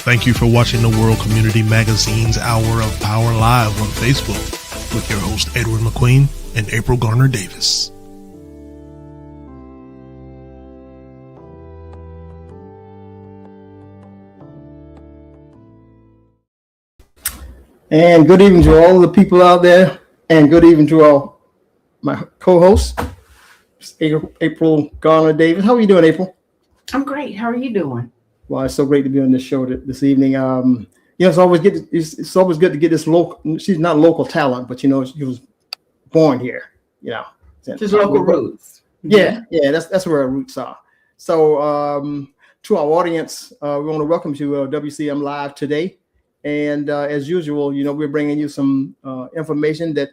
Thank you for watching the World Community Magazine's Hour of Power Live on Facebook with your host Edward McQueen and April Garner Davis. And good evening to all the people out there, and good evening to all my co-hosts, April Garner Davis. How are you doing, April? I'm great. How are you doing? Well, it's so great to be on this show this evening. It's always good. It's always good to get this local. She's not local talent, but she was born here. Just local roots. Yeah, that's where our roots are. So, to our audience, we want to welcome you to WCM Live today. And as usual, we're bringing you some information that,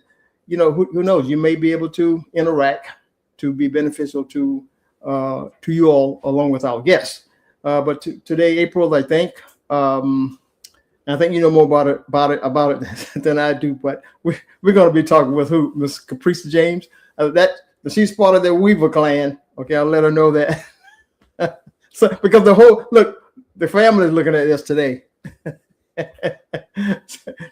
who knows, you may be able to interact to be beneficial to you all along with our guests. But today, April, I think you know more about it than I do. But we're going to be talking with who, Miss Kaprece James. She's part of the Weaver clan. Okay, I'll let her know that. So because the family is looking at this today.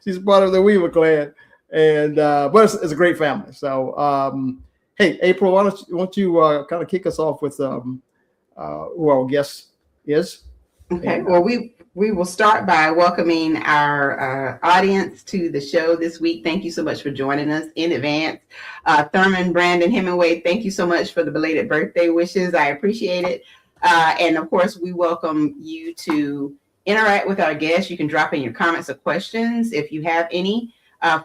She's part of the Weaver clan, and but it's a great family. So, hey, April, why don't you kind of kick us off with who our guest is? Okay. Well, we will start by welcoming our audience to the show this week. Thank you so much for joining us in advance. Thurman Brandon Hemingway, thank you so much for the belated birthday wishes. I appreciate it. And of course, we welcome you to interact with our guests. You can drop in your comments or questions if you have any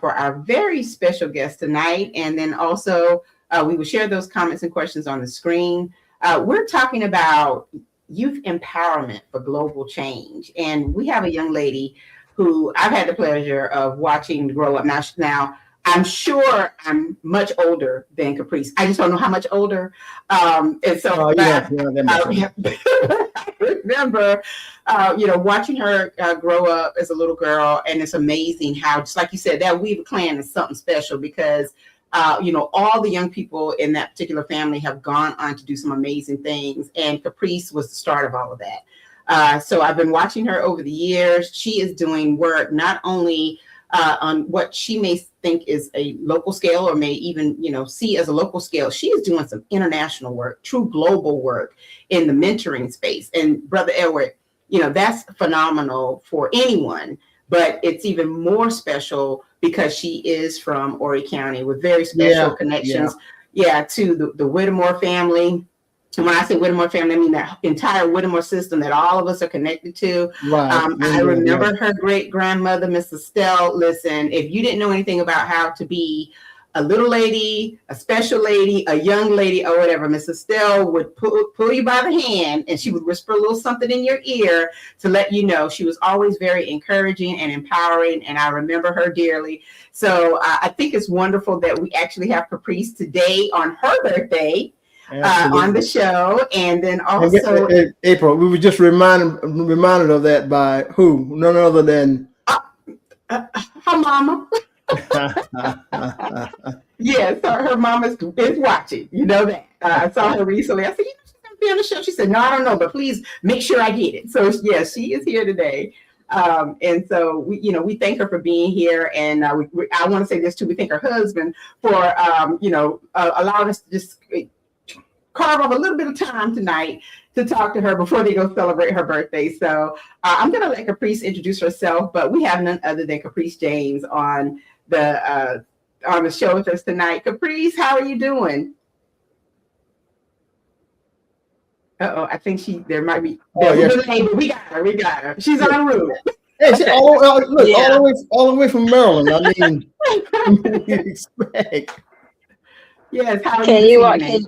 for our very special guest tonight. And then also we will share those comments and questions on the screen. We're talking about youth empowerment for global change. And we have a young lady who I've had the pleasure of watching grow up. Now I'm sure I'm much older than Kaprece. I just don't know how much older. And so I remember, watching her grow up as a little girl. And it's amazing how, just like you said, that Weaver clan is something special because, all the young people in that particular family have gone on to do some amazing things. And Kaprece was the start of all of that. So I've been watching her over the years. She is doing work not only on what she may think is a local scale or may even, see as a local scale. She is doing some international work, true global work in the mentoring space. And Brother Edward, that's phenomenal for anyone, but it's even more special because she is from Horry County with very special connections to the Whittemore family. And when I say Whittemore family, I mean that entire Whittemore system that all of us are connected to. Right. I remember her great grandmother, Mrs. Stella. Listen, if you didn't know anything about how to be a little lady, a special lady, a young lady, or whatever, Mrs. Stella would pull you by the hand and she would whisper a little something in your ear to let you know. She was always very encouraging and empowering, and I remember her dearly. So I think it's wonderful that we actually have Kaprece today on her birthday. On the show, and then also April, we were just reminded of that by who? None other than her mama. Yes, her mama is watching. You know that. I saw her recently. I said, she's gonna be on the show. She said, no, I don't know, but please make sure I get it. So yes, she is here today. And so we thank her for being here, and I want to say this too. We thank her husband for allowing us to just carve off a little bit of time tonight to talk to her before they go celebrate her birthday. So I'm going to let Kaprece introduce herself, but we have none other than Kaprece James on the show with us tonight. Kaprece, how are you doing? I think there might be. We got her. She's en route. Hey, okay. all the way from Maryland. I mean, what do you expect? Yes. How are you?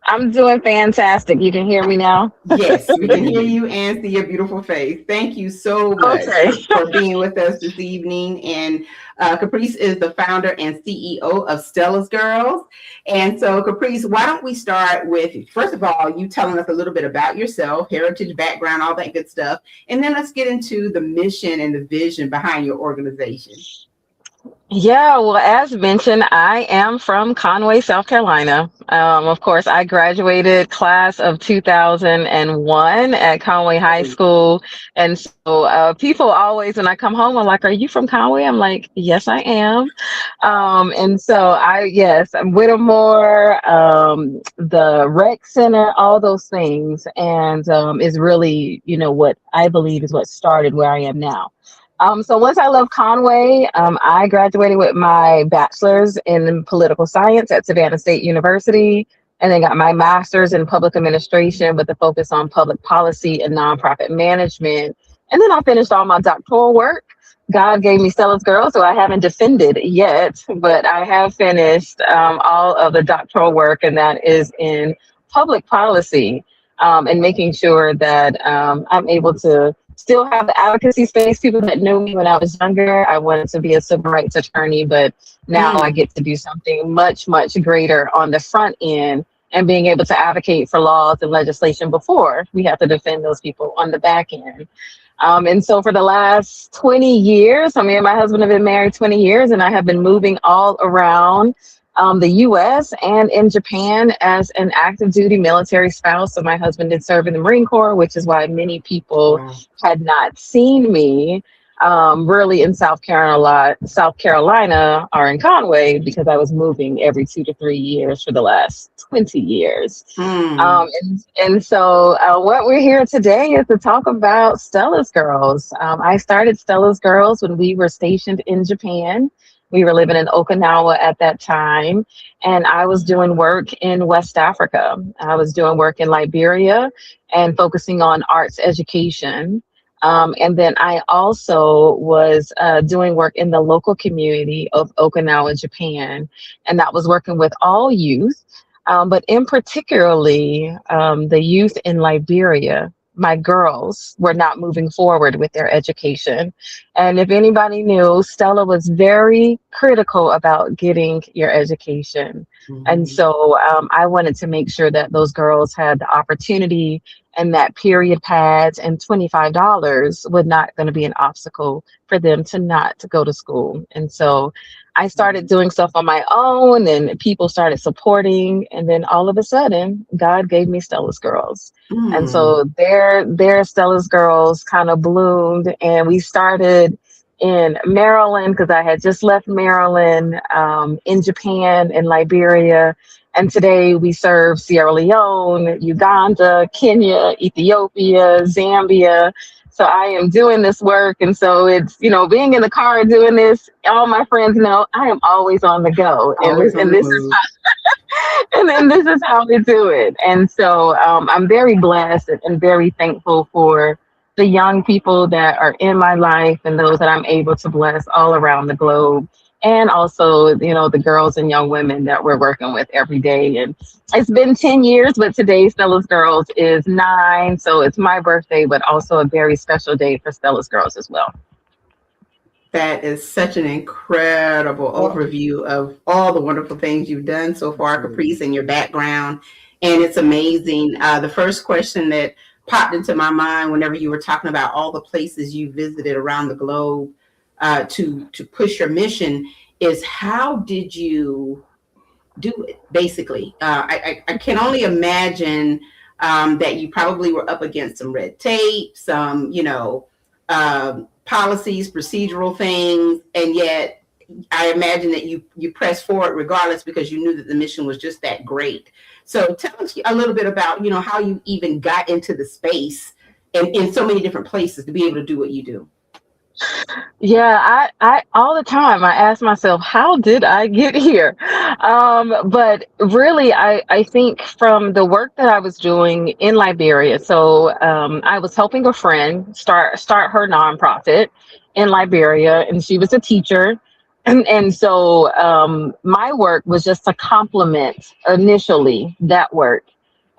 I'm doing fantastic. You can hear me now? Yes, we can hear you and see your beautiful face. Thank you so much for being with us this evening. And Kaprece is the founder and CEO of Stella's Girls. And so, Kaprece, why don't we start with, first of all, you telling us a little bit about yourself, heritage, background, all that good stuff. And then let's get into the mission and the vision behind your organization. Yeah, well, as mentioned, I am from Conway, South Carolina. Of course, I graduated class of 2001 at Conway High School. And so people always, when I come home, are like, "Are you from Conway?" I'm like, "Yes, I am." And so yes, I'm Whittemore, the rec center, all those things. And is really, what I believe is what started where I am now. So once I left Conway, I graduated with my bachelor's in political science at Savannah State University, and then got my master's in public administration with a focus on public policy and nonprofit management. And then I finished all my doctoral work. God gave me Stella's Girl, so I haven't defended yet, but I have finished all of the doctoral work, and that is in public policy, and making sure that I'm able to still have the advocacy space. People that knew me when I was younger, I wanted to be a civil rights attorney, but now I get to do something much, much greater on the front end and being able to advocate for laws and legislation before we have to defend those people on the back end. And so for the last 20 years, me and my husband have been married 20 years, and I have been moving all around the US and in Japan as an active duty military spouse. So my husband did serve in the Marine Corps, which is why many people had not seen me really in South Carolina or in Conway, because I was moving every 2 to 3 years for the last 20 years. And so what we're here today is to talk about Stella's Girls. I started Stella's Girls when we were stationed in Japan. We were living in Okinawa at that time, and I was doing work in West Africa. I was doing work in Liberia and focusing on arts education. And then I also was doing work in the local community of Okinawa, Japan, and that was working with all youth, but in particularly the youth in Liberia. My girls were not moving forward with their education. And if anybody knew, Stella was very critical about getting your education. And so I wanted to make sure that those girls had the opportunity, and that period pads and $25 was not going to be an obstacle for them to not to go to school. And so I started doing stuff on my own, and people started supporting. And then all of a sudden, God gave me Stella's Girls. And so their Stella's Girls kind of bloomed. And we started in Maryland, because I had just left Maryland, in Japan, in Liberia. And today we serve Sierra Leone, Uganda, Kenya, Ethiopia, Zambia. So I am doing this work. And so it's, being in the car doing this, all my friends know I am always on the go. And then this is how we do it. And so I'm very blessed and very thankful for the young people that are in my life and those that I'm able to bless all around the globe. And also, the girls and young women that we're working with every day. And it's been 10 years, but today Stella's Girls is 9. So it's my birthday, but also a very special day for Stella's Girls as well. That is such an incredible overview of all the wonderful things you've done so far, Kaprece, and your background. And it's amazing. The first question that popped into my mind whenever you were talking about all the places you visited around the globe to push your mission is, how did you do it, basically? I can only imagine that you probably were up against some red tape, some, policies, procedural things, and yet I imagine that you pressed forward regardless, because you knew that the mission was just that great. So tell us a little bit about, how you even got into the space and in so many different places to be able to do what you do. Yeah, I all the time I ask myself, how did I get here? But really, I think from the work that I was doing in Liberia, so I was helping a friend start her nonprofit in Liberia, and she was a teacher. And so my work was just to complement initially that work.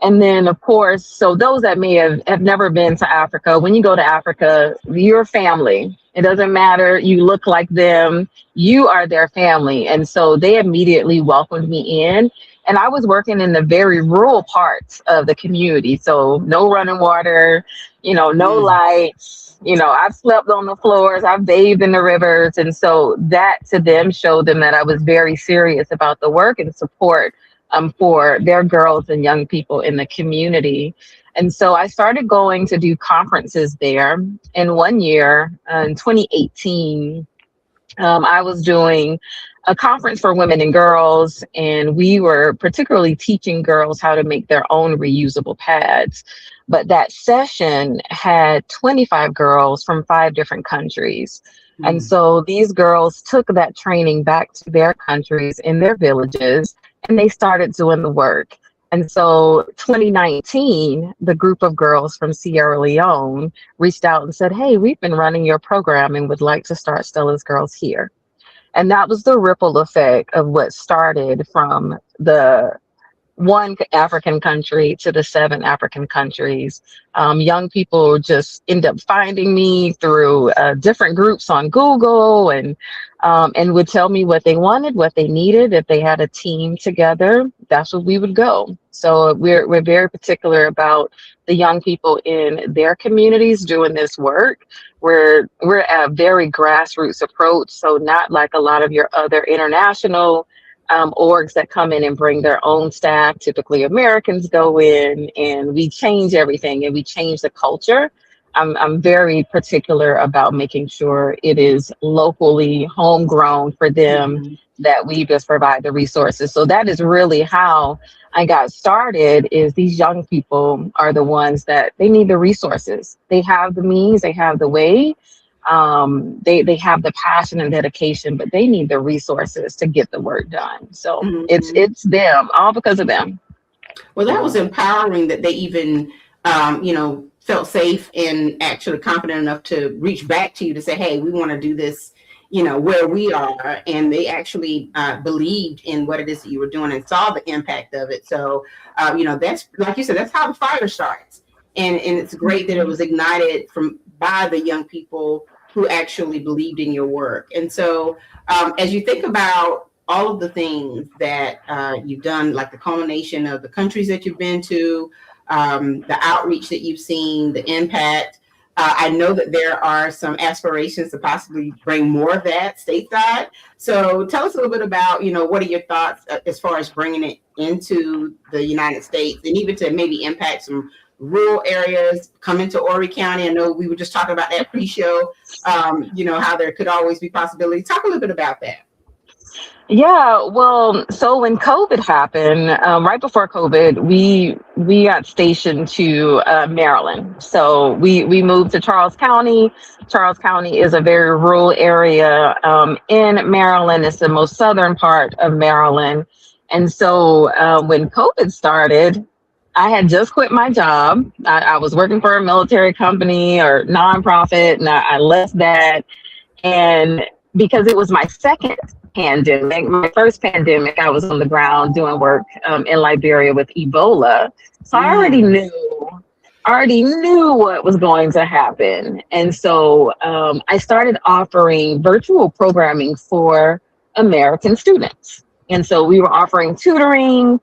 And then, of course, so those that may have never been to Africa, when you go to Africa, you're family. It doesn't matter. You look like them. You are their family. And so they immediately welcomed me in. And I was working in the very rural parts of the community. So no running water, no lights. I've slept on the floors, I've bathed in the rivers. And so that to them showed them that I was very serious about the work and support for their girls and young people in the community. And so I started going to do conferences there. And one year in 2018, I was doing a conference for women and girls, and we were particularly teaching girls how to make their own reusable pads. But that session had 25 girls from 5 different countries. And so these girls took that training back to their countries in their villages, and they started doing the work. And so 2019, the group of girls from Sierra Leone reached out and said, hey, we've been running your program and would like to start Stella's Girls here. And that was the ripple effect of what started from the one African country to the 7 African countries. Young people just end up finding me through different groups on Google and would tell me what they wanted, what they needed. If they had a team together, that's where we would go. So we're very particular about the young people in their communities doing this work. We're a very grassroots approach, so not like a lot of your other international orgs that come in and bring their own staff. Typically Americans go in and we change everything and we change the culture. I'm very particular about making sure it is locally homegrown for them, that we just provide the resources. So that is really how I got started, is these young people are the ones that they need the resources. They have the means, they have the way, they have the passion and dedication, but they need the resources to get the work done. So it's them, all because of them. Well, that was empowering that they even, felt safe and actually confident enough to reach back to you to say, hey, we want to do this, where we are. And they actually believed in what it is that you were doing and saw the impact of it. So, that's, like you said, that's how the fire starts. And it's great that it was ignited by the young people who actually believed in your work. And so as you think about all of the things that you've done, like the culmination of the countries that you've been to, the outreach that you've seen, the impact, I know that there are some aspirations to possibly bring more of that stateside. So tell us a little bit about, what are your thoughts as far as bringing it into the United States and even to maybe impact some rural areas, come into Horry County. I know we were just talking about that pre-show, how there could always be possibility. Talk a little bit about that. Yeah, well, so when COVID happened, right before COVID, we got stationed to Maryland. So we moved to Charles County. Charles County is a very rural area in Maryland. It's the most southern part of Maryland. And so when COVID started, I had just quit my job. I was working for a military company or nonprofit, and I left that. And because it was my second pandemic, my first pandemic, I was on the ground doing work in Liberia with Ebola. So I already knew what was going to happen. And so I started offering virtual programming for American students. And so we were offering tutoring.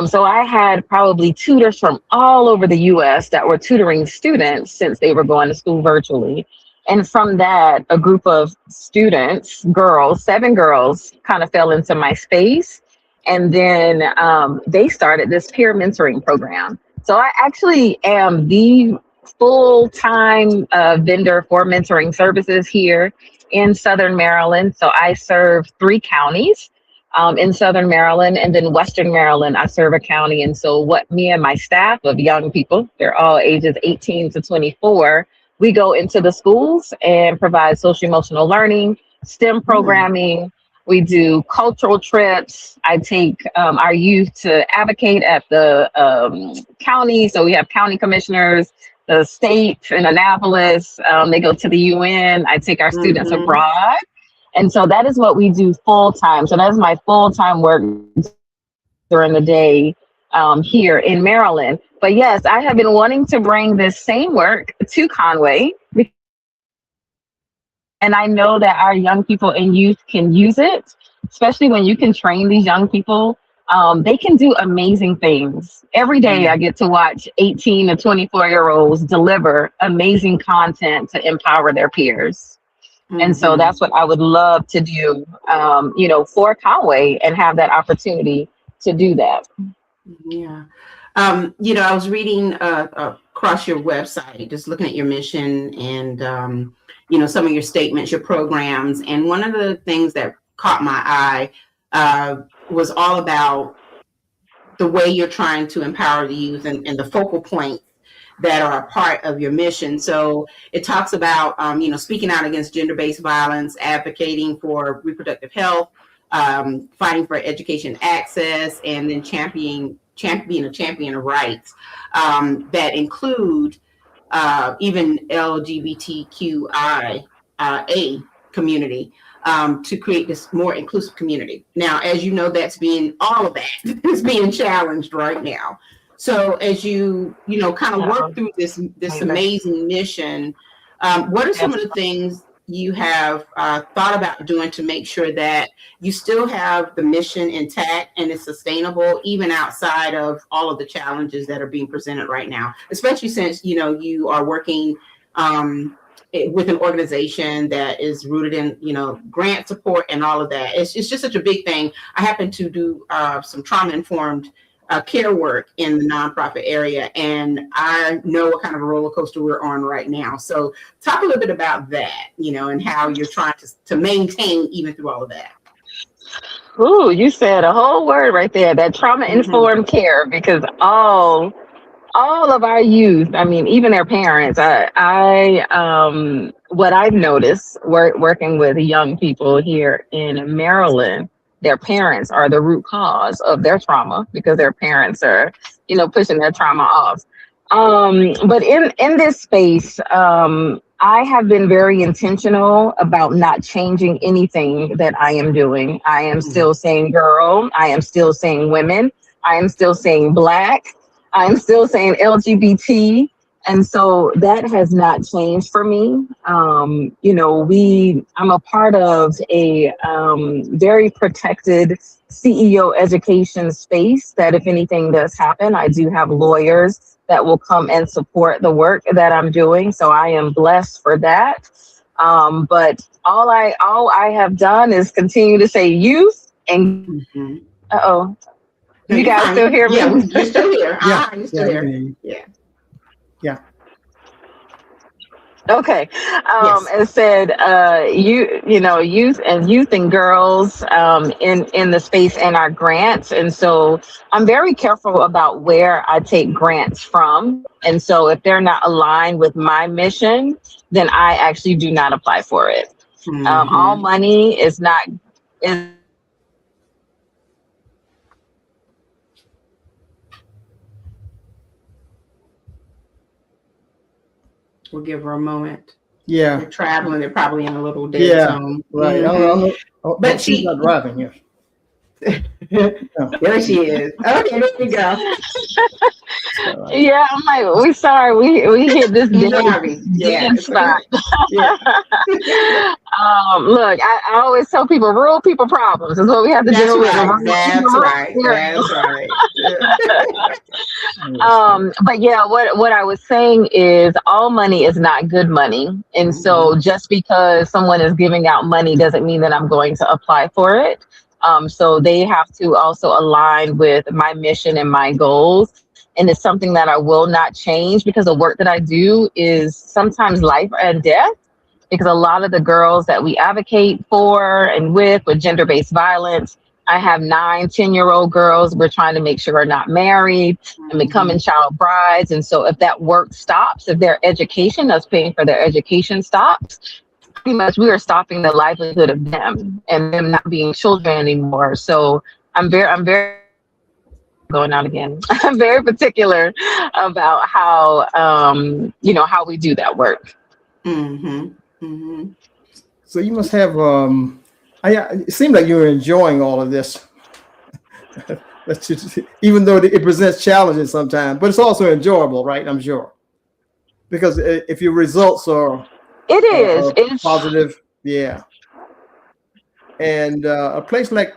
So I had probably tutors from all over the US that were tutoring students since they were going to school virtually. And from that, a group of students, girls, 7 girls, kind of fell into my space. And then they started this peer mentoring program. So I actually am the full-time vendor for mentoring services here in Southern Maryland. So I serve 3 counties in Southern Maryland, and then Western Maryland, I serve a county. And so what me and my staff of young people, they're all ages 18 to 24, we go into the schools and provide social emotional learning, STEM programming. We do cultural trips. I take our youth to advocate at the county. So we have county commissioners, the state in Annapolis. They go to the UN. I take our students abroad. And so that is what we do full time. So that is my full-time work during the day here in Maryland. But yes, I have been wanting to bring this same work to Conway. And I know that our young people and youth can use it, especially when you can train these young people They can do amazing things. Every day I get to watch 18 to 24-year-olds deliver amazing content to empower their peers. And so that's what I would love to do, for Conway, and have that opportunity to do that. Yeah. I was reading across your website, just looking at your mission and, some of your statements, your programs. And one of the things that caught my eye was all about the way you're trying to empower the youth and the focal points that are a part of your mission. So it talks about, speaking out against gender-based violence, advocating for reproductive health, fighting for education access, and then championing a champion of rights that include even LGBTQIA community to create this more inclusive community. Now, as you know, all of that is being challenged right now. So as you kind of work through this amazing mission, what are some of the things you have thought about doing to make sure that you still have the mission intact and it's sustainable, even outside of all of the challenges that are being presented right now, especially since, you are working with an organization that is rooted in, grant support and all of that. It's just such a big thing. I happen to do some trauma-informed care work in the nonprofit area, and I know what kind of a roller coaster we're on right now. So talk a little bit about that, and how you're trying to maintain even through all of that. Ooh, you said a whole word right there, that trauma-informed care, because all of our youth, I mean, even their parents, what I've noticed working with young people here in Maryland, their parents are the root cause of their trauma because their parents are, pushing their trauma off. But in this space, I have been very intentional about not changing anything that I am doing. I am still saying girl. I am still saying women. I am still saying Black. I'm still saying LGBT. And so that has not changed for me. I'm a part of a very protected CEO education space that if anything does happen, I do have lawyers that will come and support the work that I'm doing. So I am blessed for that. But all I have done is continue to say youth and uh-oh. No, you guys still hear me? Yeah, you're still here. You're still here. Yeah. Okay. It said youth and girls in the space and our grants. And so I'm very careful about where I take grants from. And so if they're not aligned with my mission, then I actually do not apply for it. All money is not We'll give her a moment. Yeah. They're traveling. They're probably in a little dead zone. Right. I don't know. But she's not driving. Yes. There she is. Okay, there we go. Yeah, I'm like, we sorry, we hit this dead spot. Look, I always tell people, real people problems is what we have to deal with. That's right. But yeah, what I was saying is all money is not good money. And so just because someone is giving out money doesn't mean that I'm going to apply for it. So they have to also align with my mission and my goals. And it's something that I will not change because the work that I do is sometimes life and death. Because a lot of the girls that we advocate for and with gender-based violence, I have 9-10-year-old girls we're trying to make sure are not married and becoming child brides. And so if that work stops, if their education, us paying for their education stops, pretty much we are stopping the livelihood of them and them not being children anymore. So I'm very going out again. I'm very particular about how how we do that work. So you must have it seems like you're enjoying all of this. Even though it presents challenges sometimes, but it's also enjoyable, right? I'm sure. Because if your results are it's positive, yeah. And a place like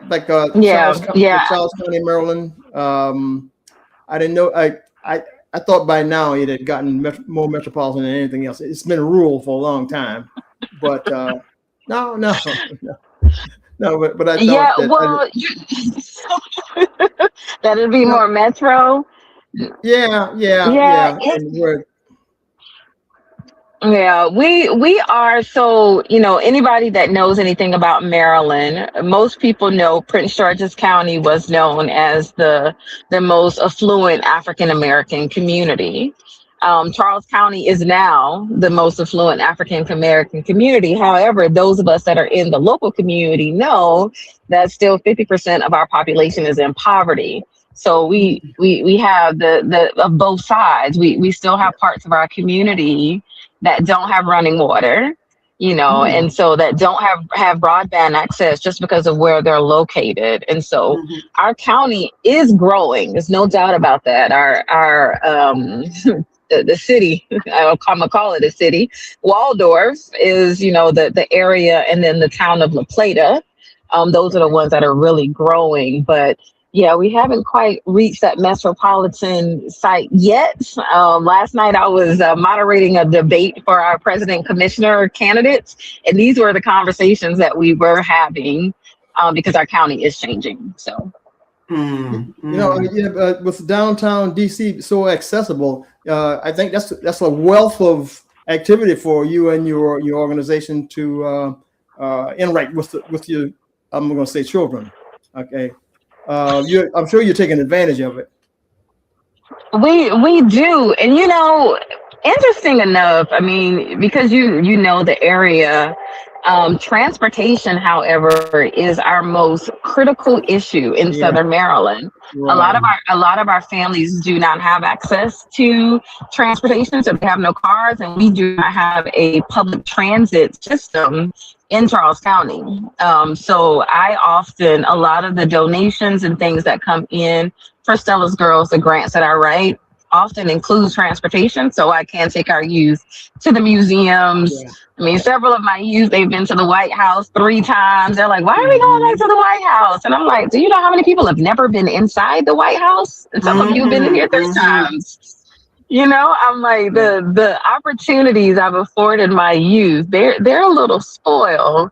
Yeah, yeah. Charles County, Maryland. I didn't know. I thought by now it had gotten more metropolitan than anything else. It's been rural for a long time, but no, but I Yeah, thought that. well, that'd be more metro. Yeah, And where yeah, we are. So, anybody that knows anything about Maryland, most people know Prince George's County was known as the most affluent African American community. Charles County is now the most affluent African American community. However, those of us that are in the local community know that still 50% of our population is in poverty. So we have the of both sides. We still have parts of our community that don't have running water, and so that don't have broadband access just because of where they're located. And so our county is growing. There's no doubt about that. Our the city, I'm gonna call it a city, Waldorf is, the area, and then the town of La Plata. Those are the ones that are really growing. But yeah, we haven't quite reached that metropolitan site yet. Last night I was moderating a debate for our president commissioner candidates, and these were the conversations that we were having because our county is changing. So, with downtown DC so accessible, I think that's a wealth of activity for you and your organization to interact with your, I'm going to say, children. Okay. I'm sure you're taking advantage of it. We do, and interesting enough, I mean, because you know the area, transportation, however, is our most critical issue in Southern Maryland. Right. A lot of our families do not have access to transportation, so they have no cars, and we do not have a public transit system in Charles County. So a lot of the donations and things that come in for Stella's Girls, the grants that I write, often includes transportation. So I can take our youth to the museums. Yeah. I mean, several of my youth, they've been to the White House 3 times. They're like, why are we going back to the White House? And I'm like, do you know how many people have never been inside the White House? And some of you have been in here 3 times. I'm like, the opportunities I've afforded my youth, they're a little spoiled,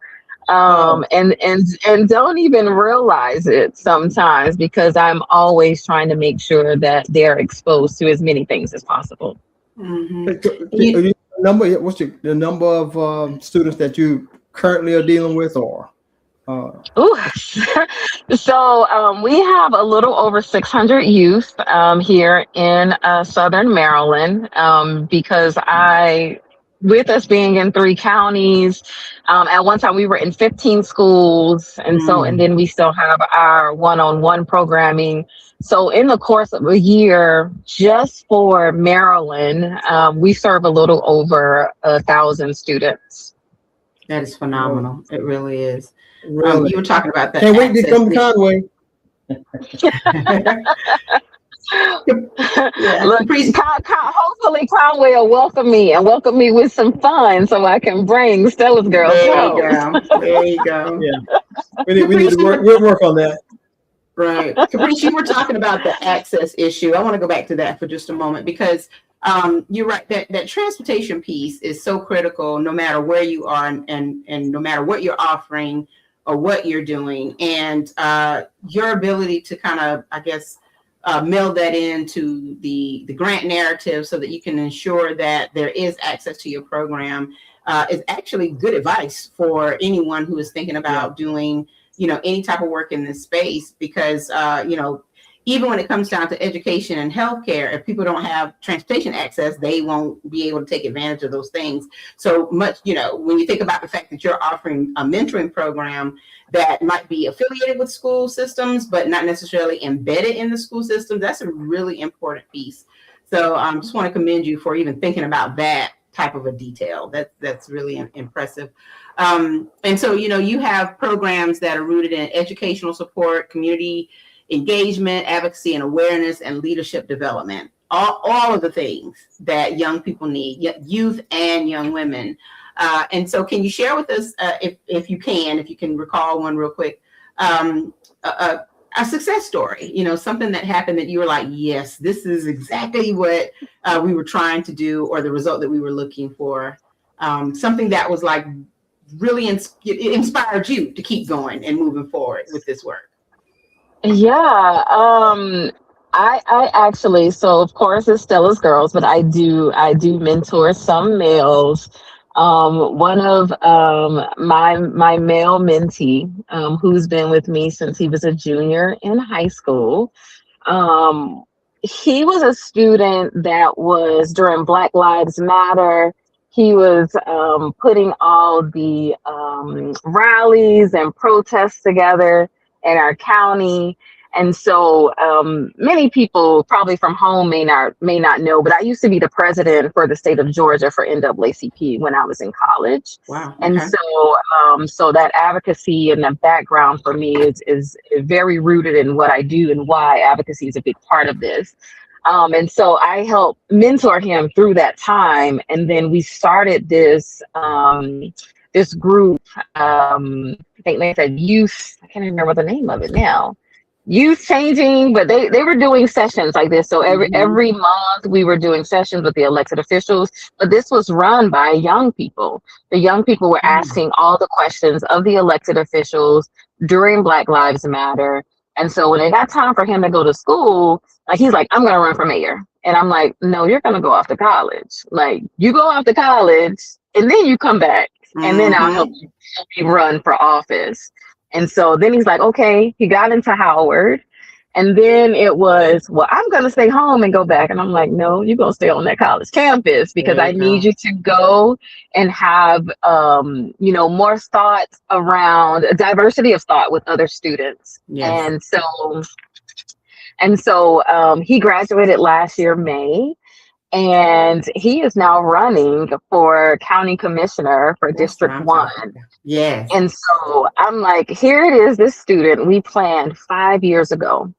and don't even realize it sometimes, because I'm always trying to make sure that they're exposed to as many things as possible. What's the number of students that you currently are dealing with, or? So we have a little over 600 youth here in Southern Maryland, because with us being in 3 counties, at one time we were in 15 schools, and then we still have our one-on-one programming. So in the course of a year, just for Maryland, we serve a little over 1,000 students. That is phenomenal. It really is. Really? You were talking about that. Can't wait to come to Conway. Look, hopefully Conway will welcome me with some fun, so I can bring Stella's Girls home. There you go. Yeah, we need to work on that. Right, Kaprece, you were talking about the access issue. I want to go back to that for just a moment, because you're right, that transportation piece is so critical, no matter where you are, and no matter what you're offering or what you're doing, and your ability to kind of, I guess, meld that into the grant narrative so that you can ensure that there is access to your program is actually good advice for anyone who is thinking about doing, any type of work in this space, because, even when it comes down to education and healthcare, if people don't have transportation access, they won't be able to take advantage of those things. So much, when you think about the fact that you're offering a mentoring program that might be affiliated with school systems, but not necessarily embedded in the school system, that's a really important piece. So I just want to commend you for even thinking about that type of a detail. That's really impressive. And so, you have programs that are rooted in educational support, community engagement, advocacy and awareness, and leadership development. all of the things that young people need, youth and young women. And so can you share with us, if you can recall one real quick, a success story, something that happened that you were like, yes, this is exactly what we were trying to do, or the result that we were looking for. Something that was like really it inspired you to keep going and moving forward with this work. Yeah. I actually, so of course it's Stella's Girls, but I do mentor some males. One of my male mentee, who's been with me since he was a junior in high school. He was a student that was during Black Lives Matter. He was putting all the rallies and protests together in our county. And so many people probably from home may not know, but I used to be the president for the state of Georgia for NAACP when I was in college. Wow. Okay. And so that advocacy and the background for me is very rooted in what I do and why advocacy is a big part of this. And so I helped mentor him through that time. And then we started this group, I think they said youth, I can't remember the name of it now. Youth changing, but they were doing sessions like this. So every month we were doing sessions with the elected officials, but this was run by young people. The young people were asking all the questions of the elected officials during Black Lives Matter. And so when it got time for him to go to school, like he's like, I'm gonna run for mayor. And I'm like, no, you're gonna go off to college. Like you go off to college and then you come back and then I'll help you run for office. And so then he's like, okay, he got into Howard. And then it was, well, I'm going to stay home and go back. And I'm like, no, you're going to stay on that college campus because I need you to go and have, more thoughts around diversity of thought with other students. Yes. And so he graduated last year, May. And he is now running for county commissioner for District 1. Yes. And so I'm like, here it is, this student we planned 5 years ago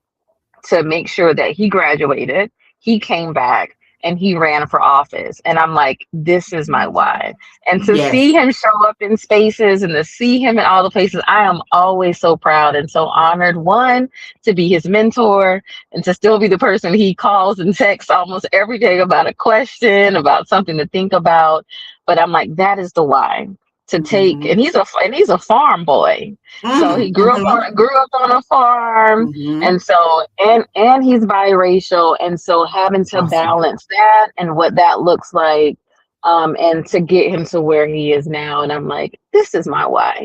to make sure that he graduated. He came back and he ran for office. And I'm like, this is my why. And to see him show up in spaces and to see him in all the places, I am always so proud and so honored, one, to be his mentor and to still be the person he calls and texts almost every day about a question, about something to think about. But I'm like, that is the why. To take, and he's a farm boy, so he grew up on a farm, and so and he's biracial, and so having to balance that and what that looks like, and to get him to where he is now, and I'm like, this is my why,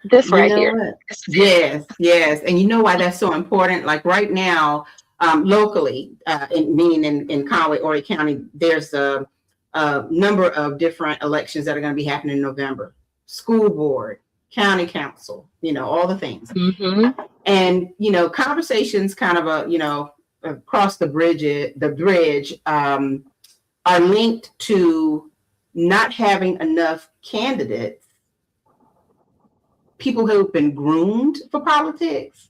this right here. Yes, and you know why that's so important? Like right now, locally, in Conway, Horry County, there's a number of different elections that are going to be happening in November. School board, county council, all the things. And, conversations kind of, across the bridge are linked to not having enough candidates, people who've been groomed for politics,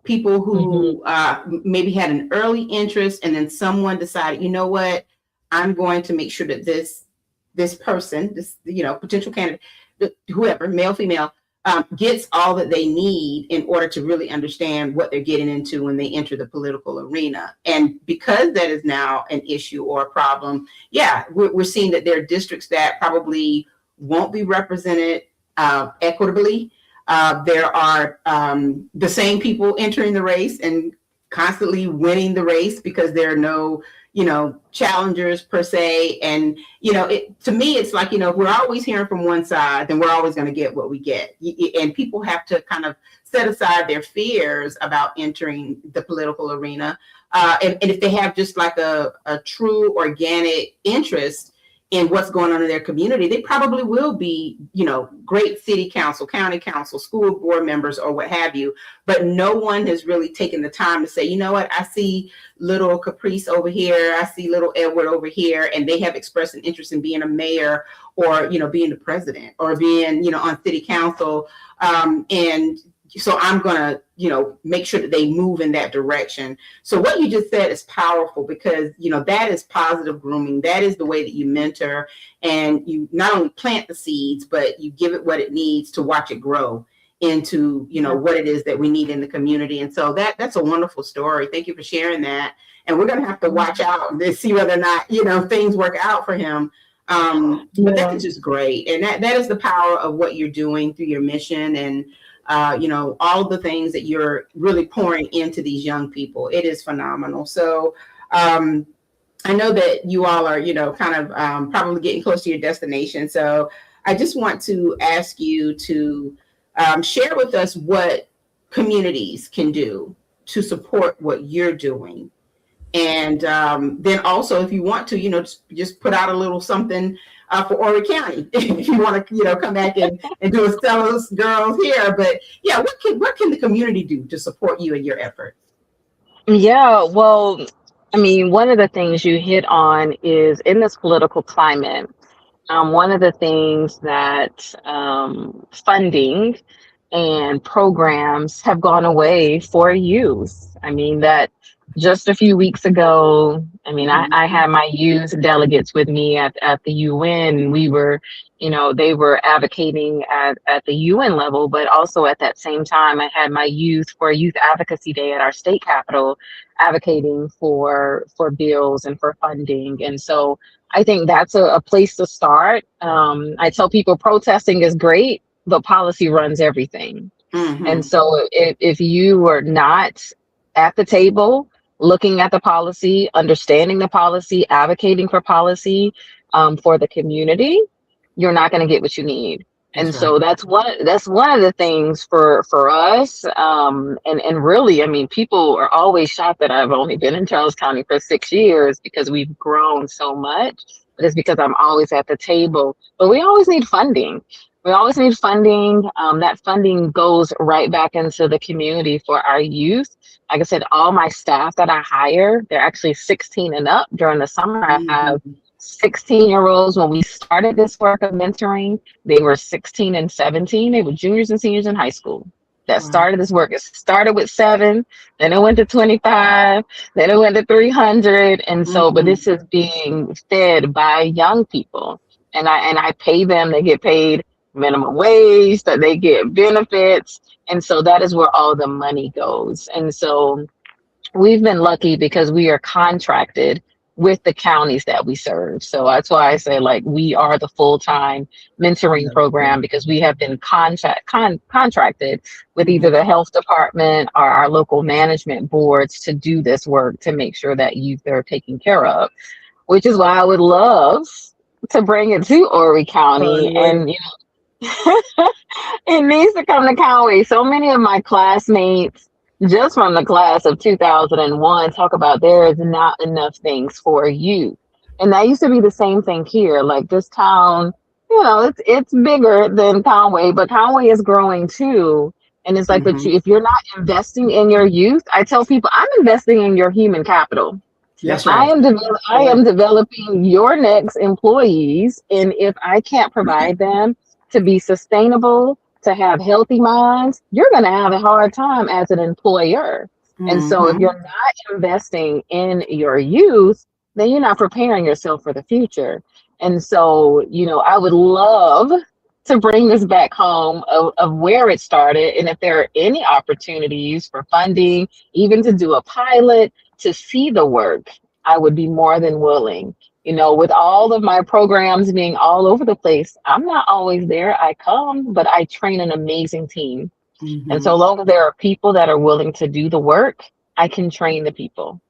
people who maybe had an early interest and then someone decided, you know what, I'm going to make sure that this person, this, potential candidate, whoever, male, female, gets all that they need in order to really understand what they're getting into when they enter the political arena. And because that is now an issue or a problem, we're seeing that there are districts that probably won't be represented equitably. There are the same people entering the race and constantly winning the race because there are no challengers per se. And, to me, it's like, if we're always hearing from one side, then we're always going to get what we get. And people have to kind of set aside their fears about entering the political arena. And if they have just like a true organic interest in what's going on in their community, they probably will be, great city council, county council, school board members, or what have you. But no one has really taken the time to say, you know what, I see little Kaprece over here, I see little Edward over here, and they have expressed an interest in being a mayor or, being the president or being, on city council. And so I'm going to, make sure that they move in that direction. So what you just said is powerful, because, that is positive grooming. That is the way that you mentor, and you not only plant the seeds, but you give it what it needs to watch it grow into, what it is that we need in the community. And so that's a wonderful story. Thank you for sharing that. And we're going to have to watch out to see whether or not, things work out for him. But that is just great. And that is the power of what you're doing through your mission, and all the things that you're really pouring into these young people. It is phenomenal. So I know that you all are, kind of probably getting close to your destination. So I just want to ask you to share with us what communities can do to support what you're doing. And then also, if you want to, just put out a little something for Horry County, if you want to, come back and do a Stella's Girls here. But yeah, what can the community do to support you in your efforts? Yeah, well, I mean, one of the things you hit on is in this political climate, one of the things that funding and programs have gone away for youth. I mean, that just a few weeks ago, I mean, I had my youth delegates with me at the UN. We were, they were advocating at the UN level, but also at that same time, I had my youth for a youth advocacy day at our state capitol, advocating for bills and for funding. And so I think that's a place to start. I tell people protesting is great, but policy runs everything. And so if you are not at the table, looking at the policy, understanding the policy, advocating for policy for the community, you're not going to get what you need. And so that's one of the things for us. And really, I mean, people are always shocked that I've only been in Charles County for 6 years, because we've grown so much. But it's because I'm always at the table. But we always need funding. We always need funding. That funding goes right back into the community for our youth. Like I said, all my staff that I hire, they're actually 16 and up. During the summer, I have 16-year-olds. When we started this work of mentoring, they were 16 and 17. They were juniors and seniors in high school that started this work. It started with 7, then it went to 25, then it went to 300. And so, but this is being fed by young people. And I pay them. They get paid minimum wage, that they get benefits. And so that is where all the money goes. And so we've been lucky because we are contracted with the counties that we serve. So that's why I say, like, we are the full-time mentoring program, because we have been contracted with either the health department or our local management boards to do this work, to make sure that youth are taken care of, which is why I would love to bring it to Horry County. And, it needs to come to Conway. So many of my classmates, just from the class of 2001, talk about there is not enough things for youth. And that used to be the same thing here. Like, this town, it's bigger than Conway, but Conway is growing too. And it's like, but if you're not investing in your youth, I tell people, I'm investing in your human capital. Yes, right. I am developing your next employees. And if I can't provide them to be sustainable, to have healthy minds, you're going to have a hard time as an employer. And so if you're not investing in your youth, then you're not preparing yourself for the future. And so, I would love to bring this back home of where it started. And if there are any opportunities for funding, even to do a pilot, to see the work, I would be more than willing. With all of my programs being all over the place, I'm not always there. I come, but I train an amazing team. And so long as there are people that are willing to do the work, I can train the people.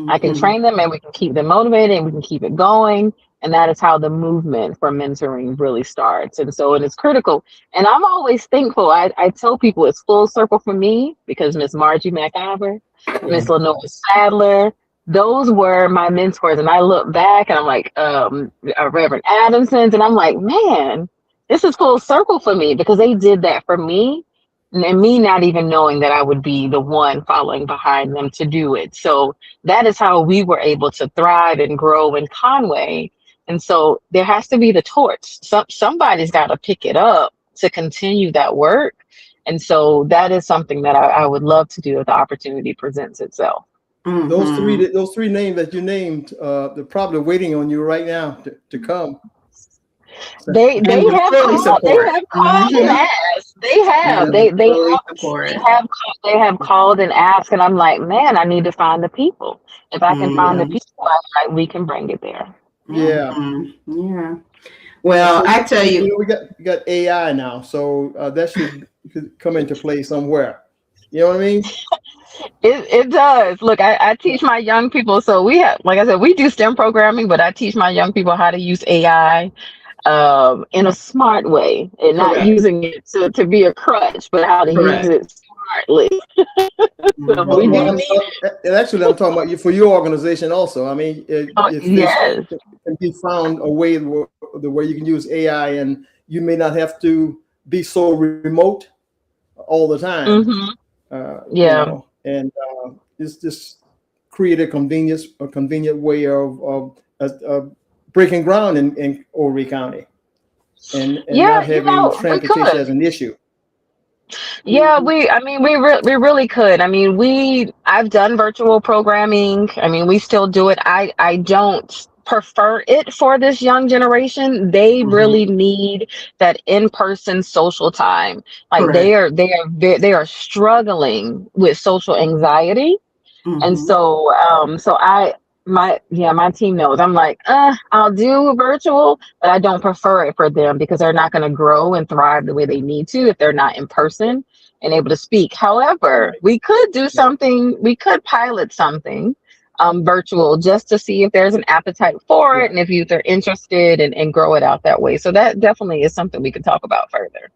I can train them, and we can keep them motivated, and we can keep it going. And that is how the movement for mentoring really starts. And so it is critical. And I'm always thankful. I tell people it's full circle for me, because Miss Margie McIver, Miss Lenore Sadler, those were my mentors. And I look back and I'm like, Reverend Adamson's, and I'm like, man, this is full circle for me, because they did that for me, and me not even knowing that I would be the one following behind them to do it. So that is how we were able to thrive and grow in Conway. And so there has to be the torch. Somebody's got to pick it up to continue that work. And so that is something that I would love to do if the opportunity presents itself. Mhm. Those three names that you named, they're probably waiting on you right now to come. They And have we fully called. They support. have called and asked. They have. Yeah. Fully support. They have called and asked, and I'm like, man, I need to find the people. If I can find the Mhm. people, we can bring it there. Yeah. Mhm. Yeah. Well, So, I tell you, we got AI now, so that could come into play somewhere. You know what I mean? It does. Look, I teach my young people. So we have, like I said, we do STEM programming, but I teach my young people how to use AI in a smart way and not correct. using it to be a crutch, but how to use Correct. it smartly. So Well, we do Mhm. need it. and actually, I'm talking about you for your organization also. I mean, if there's Yes. can be found a way where you can use AI, and you may not have to be so remote all the time. Hmm. You Yeah. know, and it's just create a convenient way of breaking ground in Horry County, and Yeah, not having we transportation could. as an issue. Yeah, I mean, we really could. I mean, I've done virtual programming. I mean, we still do it. I don't prefer it for this young generation. They Mhm. really need that in-person social time. Like Correct. they are struggling with social anxiety. And Mhm. so, my team knows. I'm like, I'll do virtual, but I don't prefer it for them because they're not going to grow and thrive the way they need to if they're not in person and able to speak. However, Right. we could do something. We could pilot something virtual just to see if there's an appetite for it Yeah. and if youth are interested and grow it out that way. So that definitely is something we could talk about further.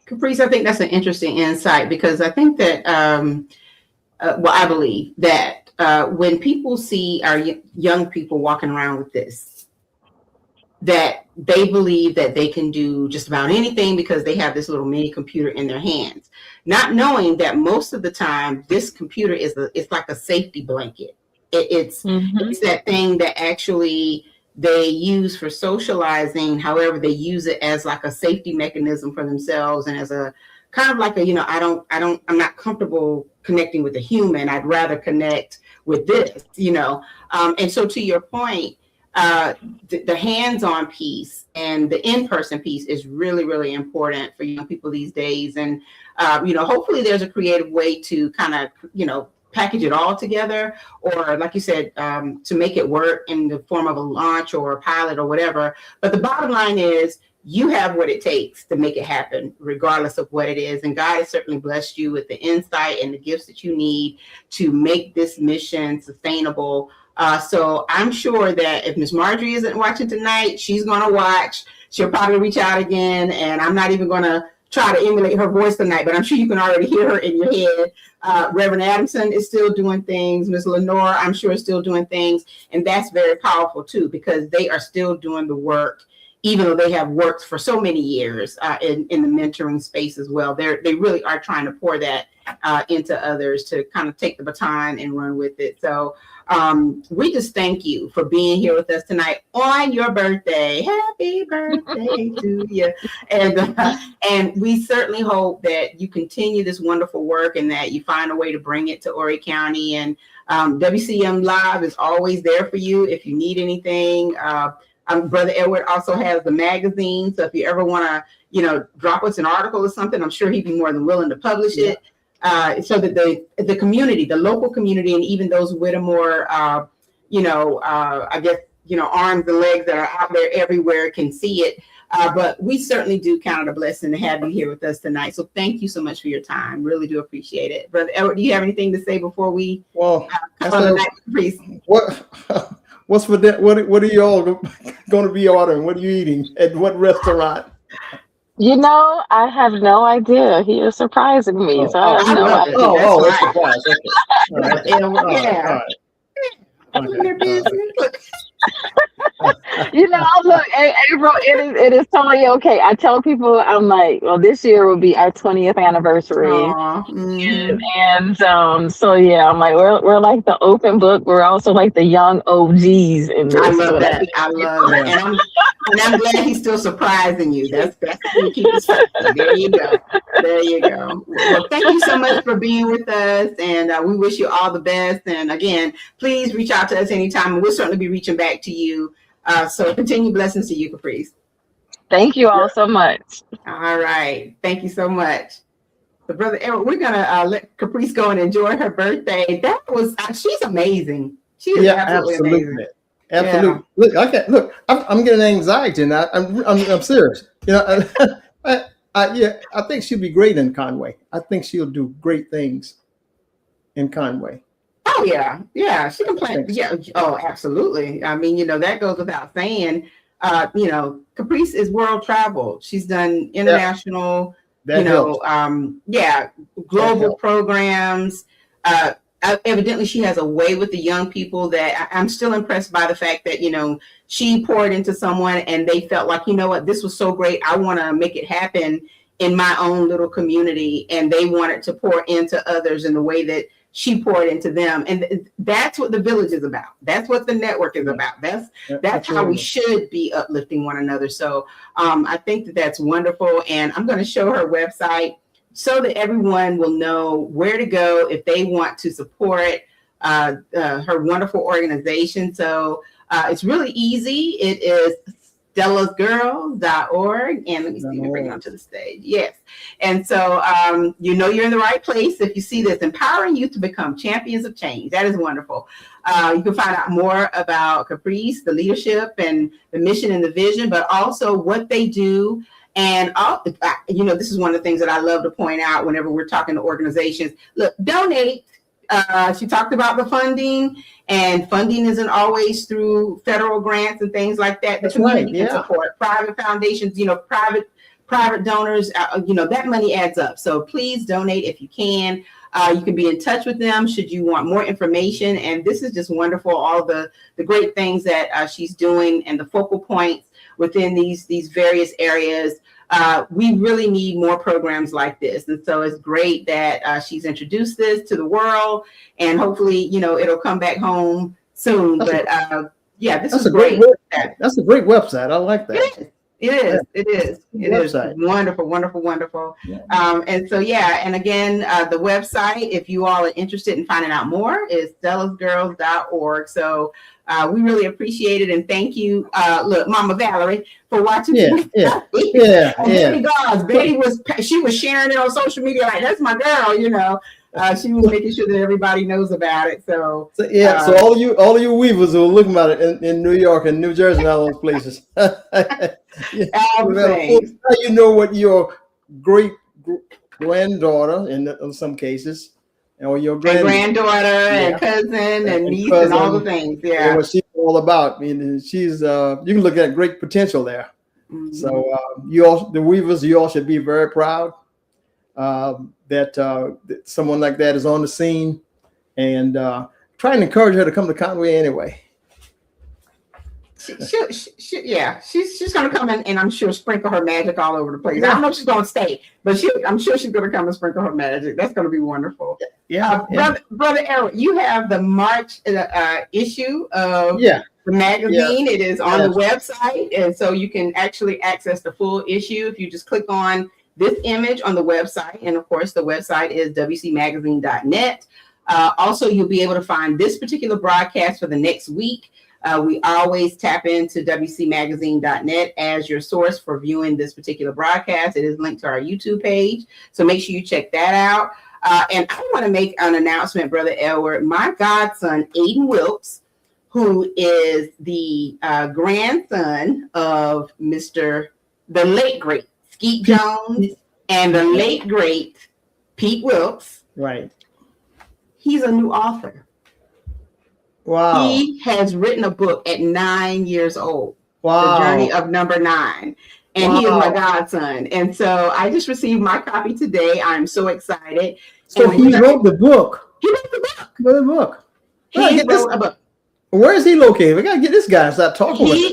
Caprice, I think that's an interesting insight because I think that, well, I believe that when people see our young people walking around with this, that they believe that they can do just about anything because they have this little mini computer in their hands, not knowing that most of the time this computer it's like a safety blanket. Hmm. It's that thing that actually they use for socializing. However, they use it as like a safety mechanism for themselves and as a kind of like a, I'm not comfortable connecting with a human. I'd rather connect with this. And so to your point, the hands-on piece and the in-person piece is really, really important for young people these days. And, hopefully there's a creative way to kind of, package it all together, or like you said, to make it work in the form of a launch or a pilot or whatever. But the bottom line is you have what it takes to make it happen, regardless of what it is. And God has certainly blessed you with the insight and the gifts that you need to make this mission sustainable. So I'm sure that if Miss Marjorie isn't watching tonight, she's going to watch. She'll probably reach out again. And I'm not even going to try to emulate her voice tonight, but I'm sure you can already hear her in your head. Reverend Adamson is still doing things. Miss Lenore, I'm sure, is still doing things. And that's very powerful, too, because they are still doing the work, even though they have worked for so many years in the mentoring space as well. They really are trying to pour that into others to kind of take the baton and run with it. So we just thank you for being here with us tonight on your birthday. Happy birthday to you. And we certainly hope that you continue this wonderful work and that you find a way to bring it to Horry County. And WCM Live is always there for you if you need anything. Brother Edward also has the magazine. So if you ever want to, drop us an article or something, I'm sure he'd be more than willing to publish it. So that the community, the local community, and even those Whittemore, I guess, arms and legs that are out there everywhere can see it. But we certainly do count it a blessing to have you here with us tonight. So thank you so much for your time. Really do appreciate it. Brother Edward, do you have anything to say before we Well, cut on the night, Caprice? What's for that? What are you all going to be ordering? What are you eating at what restaurant? I have no idea. He is surprising me, so I have I no love idea. it. Oh, That's that's right. a surprise. Okay. Yeah. All right. In their business. Look, April, it is totally okay. I tell people, I'm like, well, this year will be our 20th anniversary. Aw, So yeah, I'm like, we're like the open book. We're also like the young OGs in I this. love So that. I love it. And I'm glad he's still surprising you. That's to keep it spicy. There you go. There you go. Well, thank you so much for being with us, and we wish you all the best. And again, please reach out to us anytime, and we'll certainly be reaching back to you. So continue blessings to you, Kaprece. Thank you all so much. All right. Thank you so much. So, Brother Eric, we're gonna let Kaprece go and enjoy her birthday. She's amazing. She is absolutely amazing. Absolutely. Yeah. Look, I'm getting anxiety, and I'm serious. I think she'll be great in Conway. I think she'll do great things in Conway. Oh yeah, she can play. Yeah, oh absolutely. I mean, that goes without saying. Kaprece is world traveled. She's done international, global programs. Evidently, she has a way with the young people that I'm still impressed by the fact that, she poured into someone and they felt like, this was so great. I want to make it happen in my own little community. And they wanted to pour into others in the way that she poured into them. And that's what the village is about. That's what the network is about. That's how we should be uplifting one another. So I think that's wonderful. And I'm going to show her website so that everyone will know where to go if they want to support her wonderful organization. So it's really easy. It is stellasgirls.org. And let me see if we bring it onto the stage. Yes. And so, you're in the right place if you see this, empowering youth to become champions of change. That is wonderful. You can find out more about Kaprece, the leadership and the mission and the vision, but also what they do. And, this is one of the things that I love to point out whenever we're talking to organizations. Look, donate. She talked about the funding, and funding isn't always through federal grants and things like that. The community can support private foundations, private donors, that money adds up. So please donate if you can. You can be in touch with them should you want more information. And this is just wonderful. All the great things that she's doing and the focal points within these various areas. We really need more programs like this. And so it's great that she's introduced this to the world, and hopefully, it'll come back home soon. This is great. That's a great website. I like that. It is wonderful, wonderful, wonderful. Yeah. And so, and again, the website, if you all are interested in finding out more, is stellasgirls.org. So we really appreciate it. And thank you, Mama Valerie, for watching. Betty was sharing it on social media. Like, that's my girl, she was making sure that everybody knows about it. So all of you weavers who are looking about it in New York and New Jersey and all those places. You know what your great granddaughter in some cases, or your granddaughter and cousin and niece and all the things. Yeah, what she's all about. I mean, she's you can look at great potential there. Mm-hmm. So the weavers, you all should be very proud that someone like that is on the scene, and try and encourage her to come to Conway anyway. She's going to come in, and I'm sure sprinkle her magic all over the place. I don't know if she's going to stay, but I'm sure she's going to come and sprinkle her magic. That's going to be wonderful. Brother Eric, you have the March issue of the magazine. It is on the website, and so you can actually access the full issue if you just click on this image on the website. And of course, the website is wcmagazine.net. Also, you'll be able to find this particular broadcast for the next week. We always tap into wcmagazine.net as your source for viewing this particular broadcast. It is linked to our YouTube page, so make sure you check that out. And I want to make an announcement, Brother Edward. My godson, Aiden Wilkes, who is the grandson of the late great Skeet Jones and the late great Pete Wilkes. Right. He's a new author. Wow. He has written a book at 9 years old. Wow. The Journey of Number 9. And he is my godson. And so I just received my copy today. I'm so excited. So he wrote the book. He wrote the book. He wrote a book. He wrote a book. Where is he located? We gotta get this guy and start talking with him.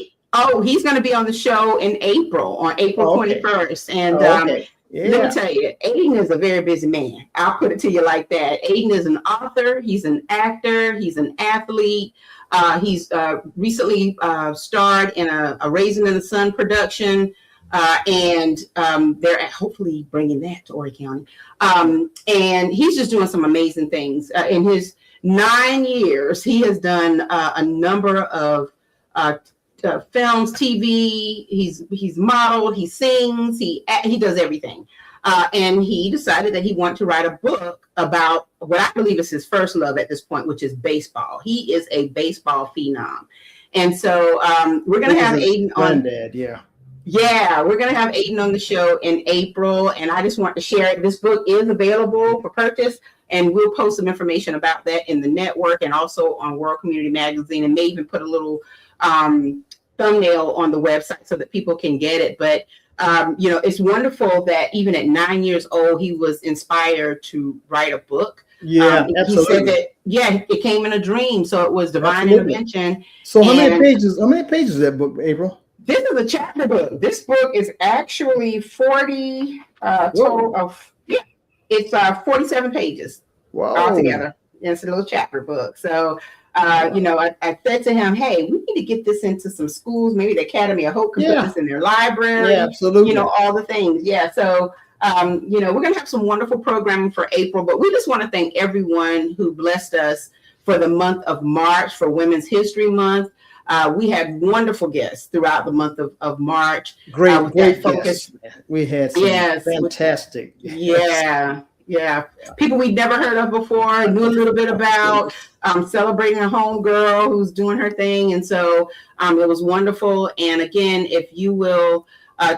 He's going to be on the show in April, on April 21st. And let me tell you, Aiden is a very busy man. I'll put it to you like that. Aiden is an author. He's an actor. He's an athlete. He's recently starred in a Raisin in the Sun production. And they're hopefully bringing that to Horry County. And he's just doing some amazing things. In his 9 years, he has done a number of films, TV. He's modeled, he sings, he does everything. And he decided that he wanted to write a book about what I believe is his first love at this point, which is baseball. He is a baseball phenom. And so we're going to have Aiden on. Yeah, we're going to have Aiden on the show in April. And I just want to share it. This book is available for purchase. And we'll post some information about that in the network and also on World Community Magazine, and may even put a little thumbnail on the website so that people can get it. But, it's wonderful that even at 9 years old, he was inspired to write a book. Yeah, absolutely. He said that, it came in a dream. So it was divine intervention. So how many pages is that book, April? This is a chapter book. This book is actually 40 total of, it's 47 pages altogether. It's a little chapter book. So, I said to him, hey, we need to get this into some schools. Maybe the Academy of Hope can put this in their library. Yeah, absolutely. All the things. Yeah. So, we're going to have some wonderful programming for April, but we just want to thank everyone who blessed us for the month of March, for Women's History Month. We had wonderful guests throughout the month of March. Great focus. We had some fantastic. Yeah. People we'd never heard of before, knew a little bit about, celebrating a home girl who's doing her thing. And so it was wonderful. And again, if you will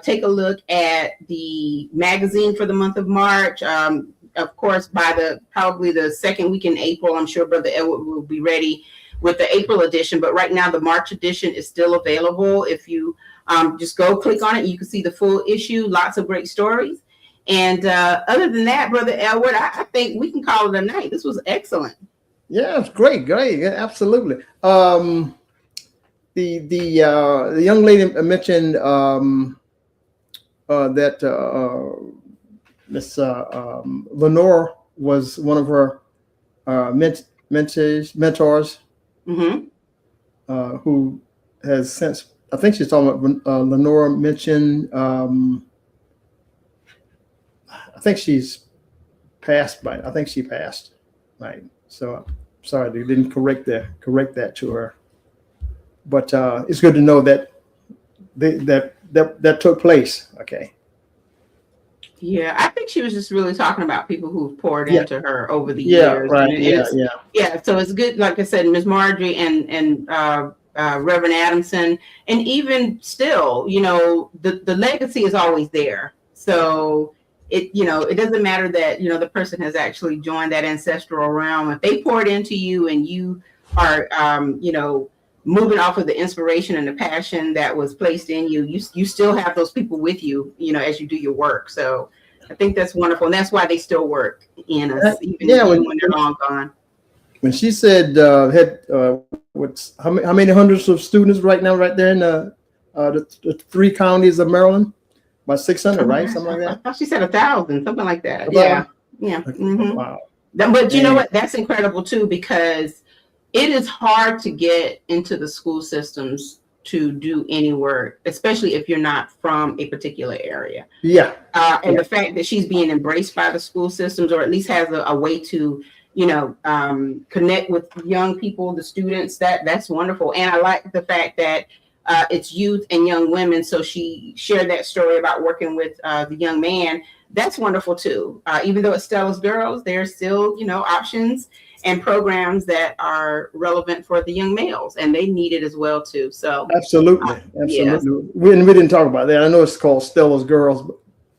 take a look at the magazine for the month of March, of course, by probably the second week in April, I'm sure Brother Edward will be ready with the April edition. But right now, the March edition is still available. If you just go click on it, you can see the full issue, lots of great stories. And other than that, Brother Edward, I think we can call it a night. This was excellent. Yeah, it's great. Yeah, absolutely. The young lady mentioned that Miss Lenore was one of her mentors, who has since, I think she's talking about Lenore mentioned. I think she's passed by. I think she passed. Right. So sorry they didn't correct that to her. But it's good to know that that took place. Okay. Yeah, I think she was just really talking about people who've poured into her over the years. Right. Yeah. So it's good, like I said, Ms. Marjorie and Reverend Adamson, and even still, the legacy is always there. So it doesn't matter that the person has actually joined that ancestral realm. If they poured into you and you are moving off of the inspiration and the passion that was placed in you, you still have those people with you, as you do your work. So I think that's wonderful, and that's why they still work in us, even when they're long gone. When she said how many hundreds of students right now, right there in the 3 counties of Maryland. About 600, right? Something like that. I thought she said 1,000, something like that. Yeah. Mm-hmm. Wow. But you know what? That's incredible too, because it is hard to get into the school systems to do any work, especially if you're not from a particular area. Yeah. And the fact that she's being embraced by the school systems, or at least has a way to, connect with young people, the students, that's wonderful. And I like the fact that it's youth and young women. So she shared that story about working with the young man. That's wonderful too. Even though it's Stella's Girls, there's still, options and programs that are relevant for the young males, and they need it as well too. So absolutely. Yes. We didn't talk about that. I know it's called Stella's Girls,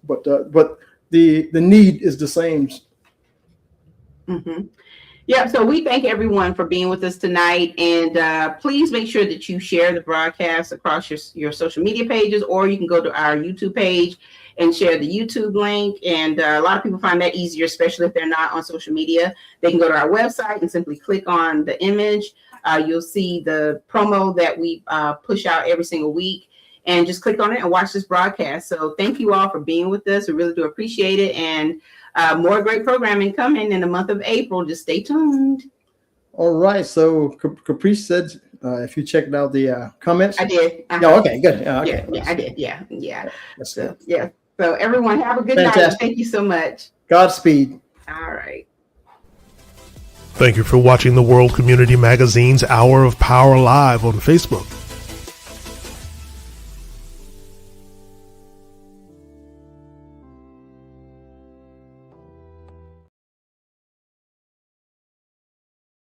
but the need is the same. Mm-hmm. Yeah, so we thank everyone for being with us tonight, and please make sure that you share the broadcast across your social media pages, or you can go to our YouTube page and share the YouTube link. And a lot of people find that easier, especially if they're not on social media. They can go to our website and simply click on the image You'll see the promo that we push out every single week, and just click on it and watch this broadcast. So thank you all for being with us. We really do appreciate it. And more great programming coming in the month of April. Just stay tuned. All right. So Kaprece said, if you checked out the comments. I did. Oh, okay, good. Okay. Yeah, I did. Yeah. That's So, good. yeah. So everyone have a good night. Thank you so much. Godspeed. All right. Thank you for watching the World Community Magazine's Hour of Power Live on Facebook.